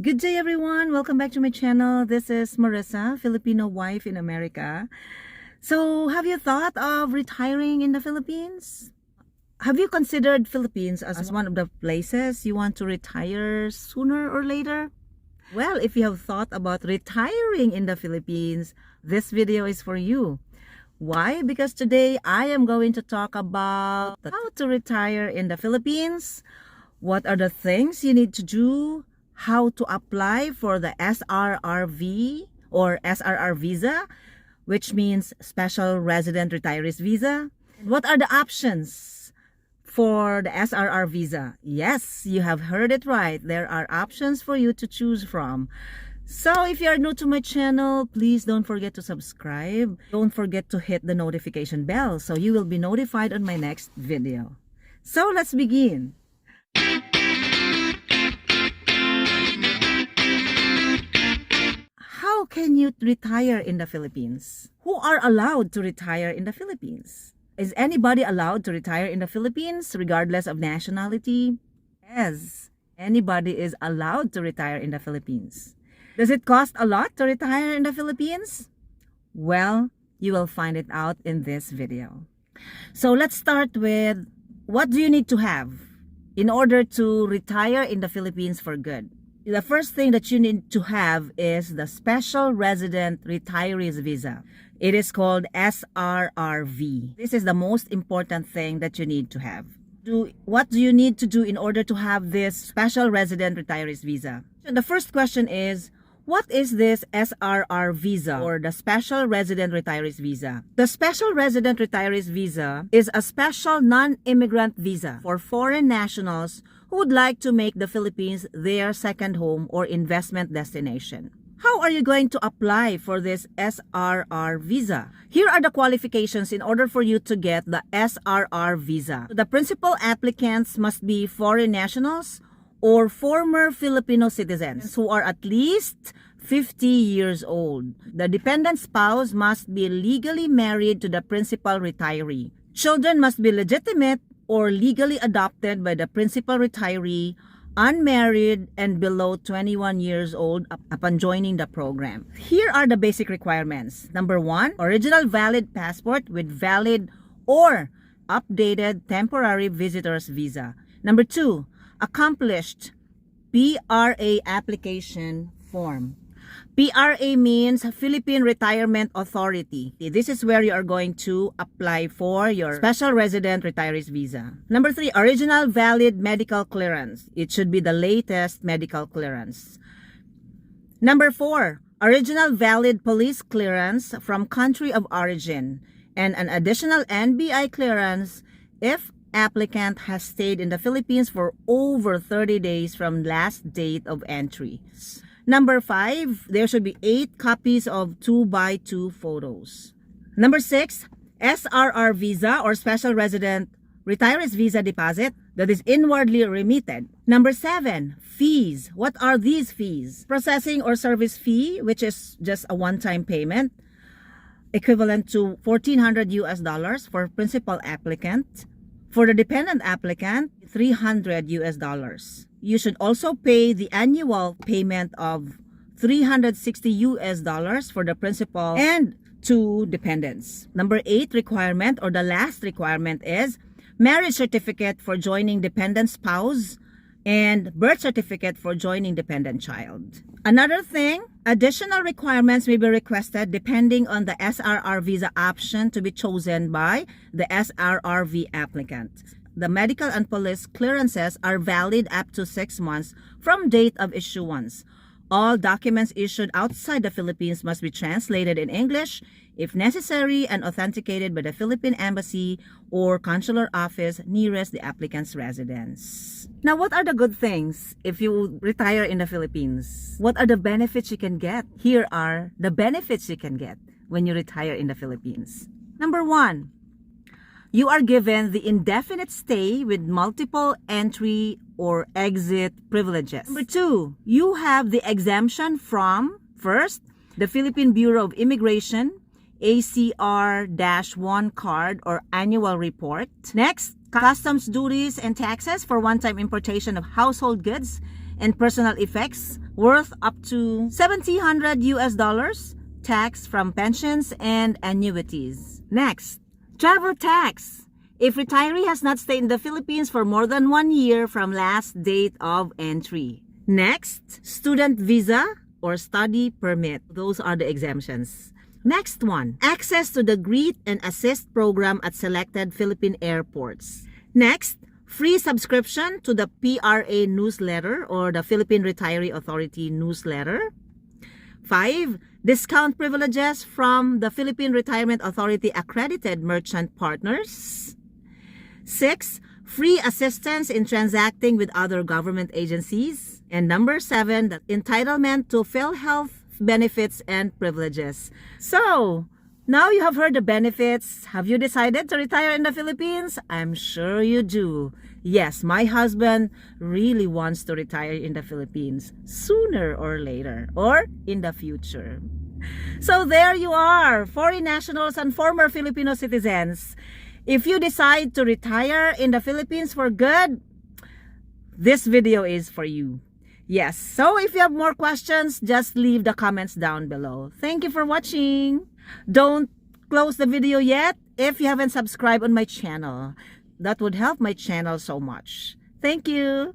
Good day everyone, welcome back to my channel. This is Marissa, Filipino wife in America. So have you thought of retiring in the Philippines? Have you considered Philippines as one of the places you want to retire sooner or later? Well, if you have thought about retiring in the Philippines, this video is for you. Why? Because today I am going to talk about how to retire in the Philippines, what are the things you need to do, how to apply for the SRRV or SRR VISA, which means Special Resident Retirees Visa. What are the options for the SRR VISA? Yes, you have heard it right. There are options for you to choose from. So if you are new to my channel, please don't forget to subscribe. Don't forget to hit the notification bell so you will be notified on my next video. So let's begin. How can you retire in the Philippines? Who are allowed to retire in the Philippines? Is anybody allowed to retire in the Philippines regardless of nationality? Yes, anybody is allowed to retire in the Philippines. Does it cost a lot to retire in the Philippines? Well, you will find it out in this video. So let's start with, what do you need to have in order to retire in the Philippines for good? The first thing that you need to have is the Special Resident Retirees Visa. It is called SRRV. This is the most important thing that you need to have. What do you need to do in order to have this Special Resident Retirees Visa? The first question is, what is this SRR Visa or the Special Resident Retirees Visa? The Special Resident Retirees Visa is a special non-immigrant visa for foreign nationals who would like to make the Philippines their second home or investment destination. How are you going to apply for this SRR visa? Here are the qualifications in order for you to get the SRR visa. The principal applicants must be foreign nationals or former Filipino citizens who are at least 50 years old. The dependent spouse must be legally married to the principal retiree. Children must be legitimate or legally adopted by the principal retiree, unmarried, and below 21 years old upon joining the program. Here are the basic requirements. Number 1, original valid passport with valid or updated temporary visitor's visa. Number 2, accomplished PRA application form. PRA means Philippine Retirement Authority. This is where you are going to apply for your Special Resident Retirees Visa. Number 3, original valid medical clearance. It should be the latest medical clearance. Number 4, original valid police clearance from country of origin and an additional NBI clearance if applicant has stayed in the Philippines for over 30 days from last date of entry. Number 5, there should be 8 copies of 2x2 photos. Number 6, SRR Visa or Special Resident Retirees Visa deposit that is inwardly remitted. Number 7, fees. What are these fees? Processing or service fee, which is just a one-time payment, equivalent to $1,400 US for principal applicant. For the dependent applicant, $300 US. You should also pay the annual payment of $360 US for the principal and 2 dependents. Number 8 requirement or the last requirement is marriage certificate for joining dependent spouse and birth certificate for joining dependent child. Another thing, additional requirements may be requested depending on the SRR visa option to be chosen by the SRRV applicant. The medical and police clearances are valid up to 6 months from date of issuance. All documents issued outside the Philippines must be translated in English, if necessary, and authenticated by the Philippine Embassy or consular office nearest the applicant's residence. Now, what are the good things if you retire in the Philippines? What are the benefits you can get? Here are the benefits you can get when you retire in the Philippines. Number 1, you are given the indefinite stay with multiple entry or exit privileges. Number 2, you have the exemption from, first, the Philippine Bureau of Immigration, ACR-1 card or annual report. Next, customs duties and taxes for one-time importation of household goods and personal effects worth up to $1,700 tax from pensions and annuities. Next, travel tax. If retiree has not stayed in the Philippines for more than 1 year from last date of entry. Next, student visa or study permit. Those are the exemptions. Next one, access to the Greet and Assist program at selected Philippine airports. Next, free subscription to the PRA newsletter or the Philippine Retiree Authority newsletter. 5. Discount privileges from the Philippine Retirement Authority accredited merchant partners. 6. Free assistance in transacting with other government agencies. And number 7, the entitlement to PhilHealth benefits and privileges. So, now you have heard the benefits. Have you decided to retire in the Philippines? I'm sure you do. Yes, my husband really wants to retire in the Philippines sooner or later or in the future. So there you are, foreign nationals and former Filipino citizens. If you decide to retire in the Philippines for good, this video is for you. Yes, so if you have more questions, just leave the comments down below. Thank you for watching. Don't close the video yet if you haven't subscribed on my channel. That would help my channel so much. Thank you.